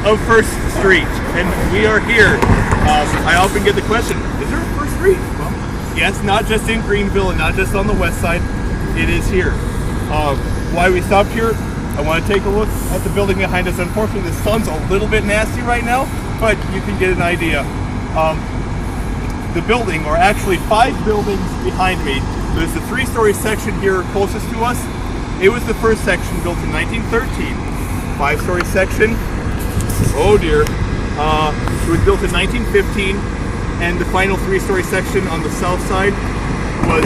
of First Street, and we are here. I often get the question, is there a First Street? Well, yes, not just in Greenville and not just on the west side, it is here. Why we stopped here, I want to take a look at the building behind us. Unfortunately, the sun's a little bit nasty right now, but you can get an idea. The building, or actually 5 buildings behind me, there's the 3-story section here closest to us. It was the first section built in 1913. 5-story section, oh dear, it was built in 1915, and the final 3-story section on the south side was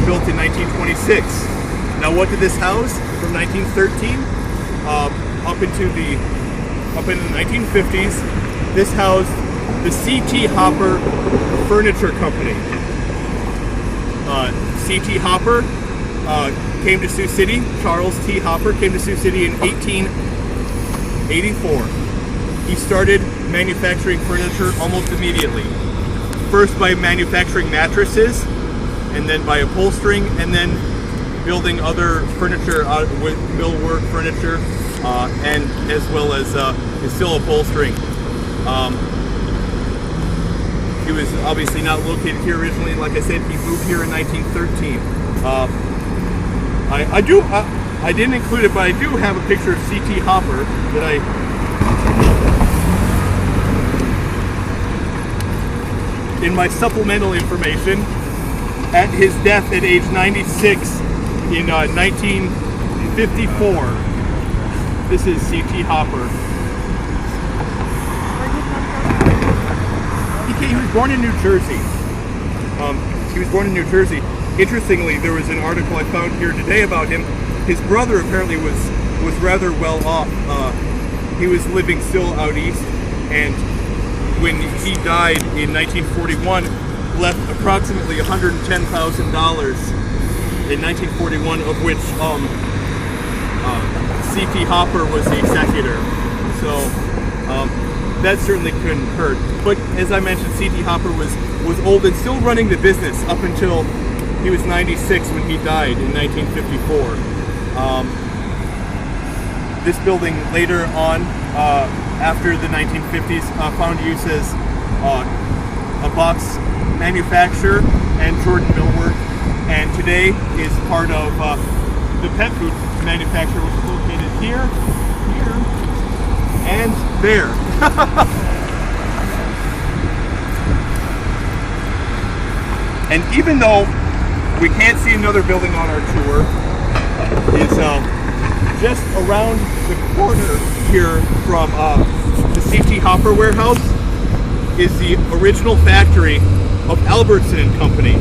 built in 1926. Now what did this house from 1913 up into the 1950s? This housed the C.T. Hopper Furniture Company. C.T. Hopper came to Sioux City. Charles T. Hopper came to Sioux City in 1884. He started manufacturing furniture almost immediately. First by manufacturing mattresses, and then by upholstering, and then building other furniture with millwork furniture, and as well as still upholstering. He was obviously not located here originally. Like I said, he moved here in 1913. I didn't include it, but I do have a picture of C.T. Hopper that in my supplemental information, at his death at age 96 in 1954. This is C.T. Hopper. He was born in New Jersey. Interestingly, there was an article I found here today about him. His brother apparently was rather well off. He was living still out east, and when he died in 1941, left approximately $110,000 in 1941, of which C.T. Hopper was the executor. So that certainly couldn't hurt. But as I mentioned, C.T. Hopper was old and still running the business up until he was 96 when he died in 1954. This building later on, after the 1950s, found use as a box manufacturer and Jordan millwork, and today is part of the pet food manufacturer, which is located here, and there. And even though we can't see another building on our tour, it's just around the corner here from the C.T. Hopper warehouse is the original factory of Albertson & Company,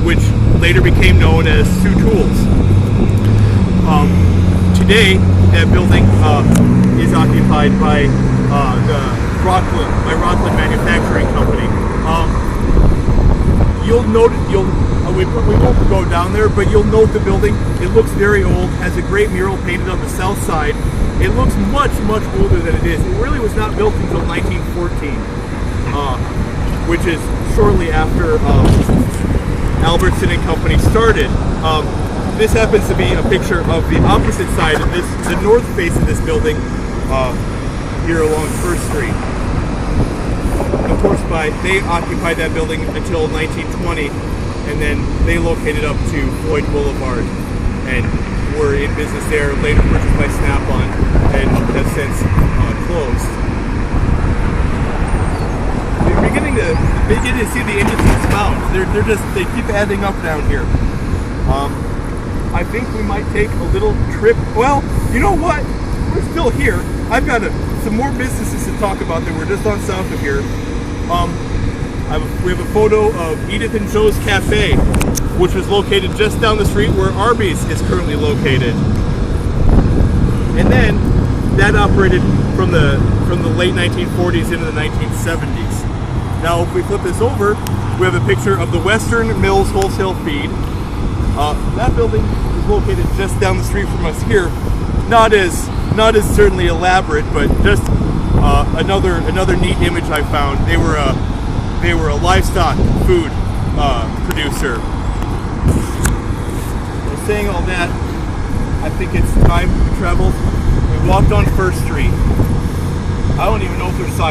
which later became known as Sioux Tools. Today, that building is occupied by Rockland Manufacturing Company. You'll note, we won't go down there, but you'll note the building. It looks very old, has a great mural painted on the south side. It looks much, much older than it is. It really was not built until 1914, which is shortly after Albertson & Company started. This happens to be a picture of the opposite side of this, the north face of this building, here along First Street. Of course, they occupied that building until 1920, and then they located up to Floyd Boulevard and were in business there, later purchased by Snap-on, and have since closed. We're beginning to see the industries found. They keep adding up down here. I think we might take a little trip. Well, you know what? We're still here. I've got some more businesses to talk about that we're just on south of here. We have a photo of Edith and Joe's Cafe, which was located just down the street where Arby's is currently located. And then that operated from the late 1940s into the 1970s. Now, if we flip this over, we have a picture of the Western Mills Wholesale Feed. That building is located just down the street from us here. Not as certainly elaborate, but just another neat image I found. They were a livestock food producer. So saying all that, I think it's time we traveled. We walked on First Street. shelter side